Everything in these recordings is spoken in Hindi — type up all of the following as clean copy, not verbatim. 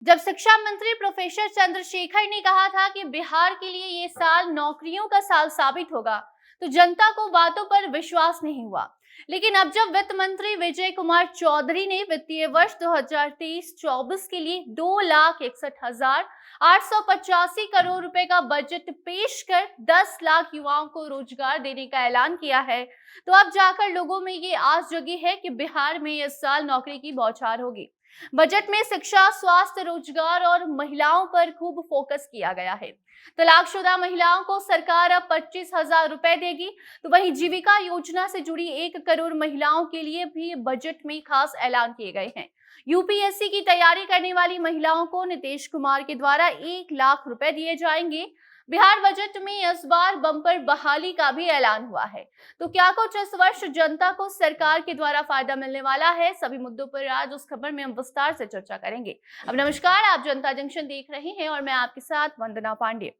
जब शिक्षा मंत्री प्रोफेसर चंद्रशेखर ने कहा था कि बिहार के लिए ये साल नौकरियों का साल साबित होगा, तो जनता को बातों पर विश्वास नहीं हुआ। लेकिन अब जब वित्त मंत्री विजय कुमार चौधरी ने वित्तीय वर्ष 2023-24 के लिए 2,61,885 करोड़ रुपए का बजट पेश कर 10 लाख युवाओं को रोजगार देने का ऐलान किया है, तो अब जाकर लोगों में ये आस जगी है कि बिहार में इस साल नौकरी की बौछार होगी। बजट में शिक्षा, स्वास्थ्य, रोजगार और महिलाओं पर खूब फोकस किया गया है। तलाकशुदा महिलाओं को सरकार अब 25,000 रुपए देगी, तो वहीं जीविका योजना से जुड़ी 1 करोड़ महिलाओं के लिए भी बजट में खास ऐलान किए गए हैं। यूपीएससी की तैयारी करने वाली महिलाओं को नीतीश कुमार के द्वारा 1 लाख रुपए दिए जाएंगे। बिहार बजट में इस बार बम्पर बहाली का भी ऐलान हुआ है। तो क्या कुछ इस वर्ष जनता को सरकार के द्वारा फायदा मिलने वाला है? सभी मुद्दों पर आज उस खबर में हम विस्तार से चर्चा करेंगे। अब नमस्कार, आप जनता जंक्शन देख रहे हैं और मैं आपके साथ वंदना पांडे।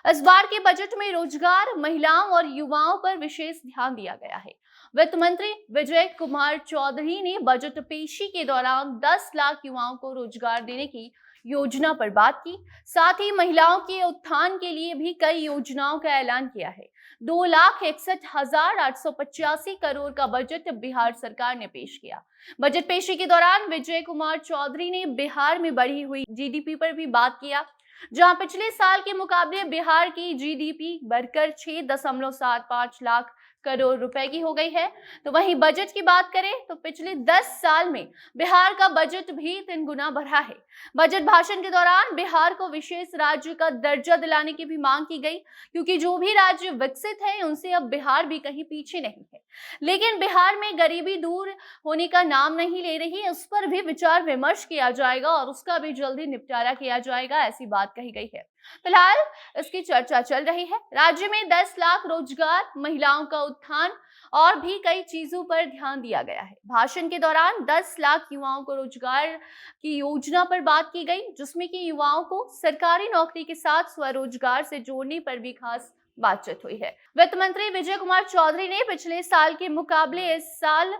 इस बार के बजट में रोजगार, महिलाओं और युवाओं पर विशेष ध्यान दिया गया है। वित्त मंत्री विजय कुमार चौधरी ने बजट पेशी के दौरान 10 लाख युवाओं को रोजगार देने की योजना पर बात की। साथ ही महिलाओं के उत्थान के लिए भी कई योजनाओं का ऐलान किया है। 2,61,885 करोड़ का बजट बिहार सरकार ने पेश किया। बजट पेशी के दौरान विजय कुमार चौधरी ने बिहार में बढ़ी हुई जीडीपी पर भी बात किया, जहां पिछले साल के मुकाबले बिहार की जीडीपी बढ़कर 6.75 लाख करोड़ रुपए की हो गई है। तो वहीं बजट की बात करें तो पिछले 10 साल में बिहार का बजट भी 3 गुना बढ़ा है। बजट भाषण के दौरान बिहार को विशेष राज्य का दर्जा दिलाने की भी मांग की गई, क्योंकि जो भी राज्य विकसित है उनसे अब बिहार भी कहीं पीछे नहीं है। लेकिन बिहार में गरीबी दूर होने का नाम नहीं ले रही, इस पर भी विचार विमर्श किया जाएगा और उसका भी जल्दी निपटारा किया जाएगा, ऐसी बात कही गई है। फिलहाल इसकी चर्चा चल रही है। राज्य में 10 लाख रोजगार, महिलाओं का उत्थान और भी कई चीजों पर ध्यान दिया गया है। भाषण के दौरान 10 लाख युवाओं को रोजगार की योजना पर बात की गई, जिसमें कि युवाओं को सरकारी नौकरी के साथ स्वरोजगार से जोड़ने पर भी खास बातचीत हुई है। वित्त मंत्री विजय कुमार चौधरी ने पिछले साल के मुकाबले इस साल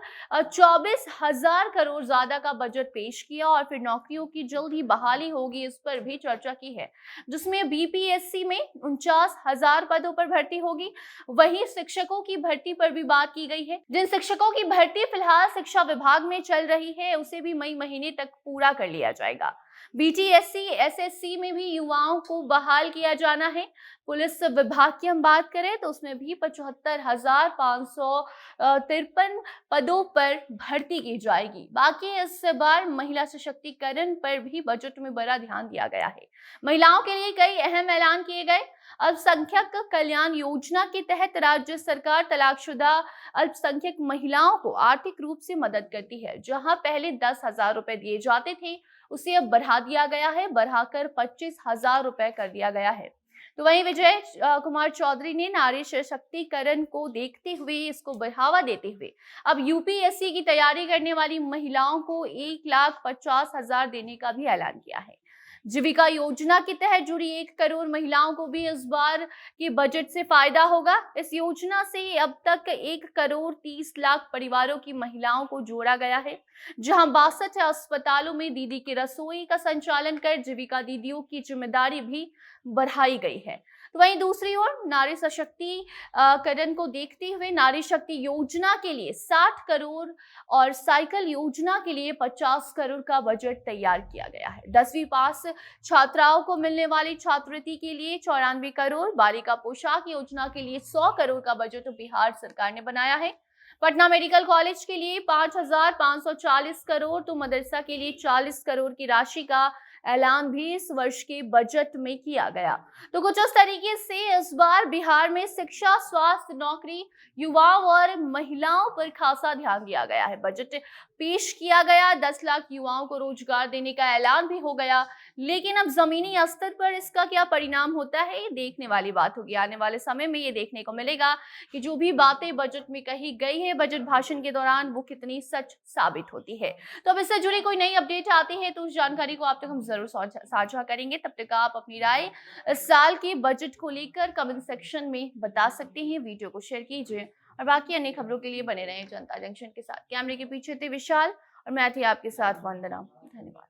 24,000 करोड़ ज्यादा का बजट पेश किया और फिर नौकरियों की जल्द ही बहाली होगी, इस पर भी चर्चा की है, जिसमें बीपीएससी में 49,000 पदों पर भर्ती होगी। वहीं शिक्षकों की भर्ती पर भी बात की गई है। जिन शिक्षकों की भर्ती फिलहाल शिक्षा विभाग में चल रही है, उसे भी मई महीने तक पूरा कर लिया जाएगा। बीटीएससी, एसएससी में भी युवाओं को बहाल किया जाना है। पुलिस विभाग की हम बात करें तो उसमें भी 75,553 पदों पर भर्ती की जाएगी। बाकी इस बार महिला सशक्तिकरण पर भी बजट में बड़ा ध्यान दिया गया है। महिलाओं के लिए कई अहम ऐलान किए गए। अल्पसंख्यक कल्याण योजना के तहत राज्य सरकार तलाकशुदा अल्पसंख्यक महिलाओं को आर्थिक रूप से मदद करती है। जहां पहले 10,000 रुपए दिए जाते थे, उसे अब बढ़ा दिया गया है, बढ़ाकर 25,000 रुपए कर दिया गया है। तो वहीं विजय कुमार चौधरी ने नारी सशक्तिकरण को देखते हुए, इसको बढ़ावा देते हुए अब यूपीएससी की तैयारी करने वाली महिलाओं को 1,50,000 देने का भी ऐलान किया है। जीविका योजना के तहत जुड़ी 1 करोड़ महिलाओं को भी इस बार के बजट से फायदा होगा। इस योजना से अब तक 1 करोड़ 30 लाख परिवारों की महिलाओं को जोड़ा गया है, जहां 62 अस्पतालों में दीदी की रसोई का संचालन कर जीविका दीदियों की जिम्मेदारी भी बढ़ाई गई है। तो वहीं दूसरी ओर नारी सशक्तिकरण को देखते हुए नारी शक्ति योजना के लिए 60 करोड़ और साइकिल योजना के लिए 50 करोड़ का बजट तैयार किया गया है। 10वीं पास छात्राओं को मिलने वाली छात्रवृत्ति के लिए 94 करोड़, बालिका पोशाक योजना के लिए 100 करोड़ का बजट बिहार सरकार ने बनाया है। पटना मेडिकल कॉलेज के लिए 5,540 करोड़, तो मदरसा के लिए 40 करोड़ की राशि का ऐलान भी इस वर्ष के बजट में किया गया। तो कुछ इस तरीके से इस बार बिहार में शिक्षा, स्वास्थ्य, नौकरी, युवाओं और महिलाओं पर खासा ध्यान दिया गया है। बजट पेश किया गया, 10 लाख युवाओं को रोजगार देने का ऐलान भी हो गया, लेकिन अब जमीनी स्तर पर इसका क्या परिणाम होता है, ये देखने वाली बात होगी। आने वाले समय में ये देखने को मिलेगा कि जो भी बातें बजट में कही गई है बजट भाषण के दौरान, वो कितनी सच साबित होती है। तो अब इससे जुड़ी कोई नई अपडेट आती है तो उस जानकारी को आप तक हम जरूर साझा करेंगे। तब तक आप अपनी राय इस साल के बजट को लेकर कमेंट सेक्शन में बता सकते हैं। वीडियो को शेयर कीजिए और बाकी अन्य खबरों के लिए बने रहें जनता जंक्शन के साथ। कैमरे के पीछे थे विशाल और मैं थी आपके साथ वंदना। धन्यवाद।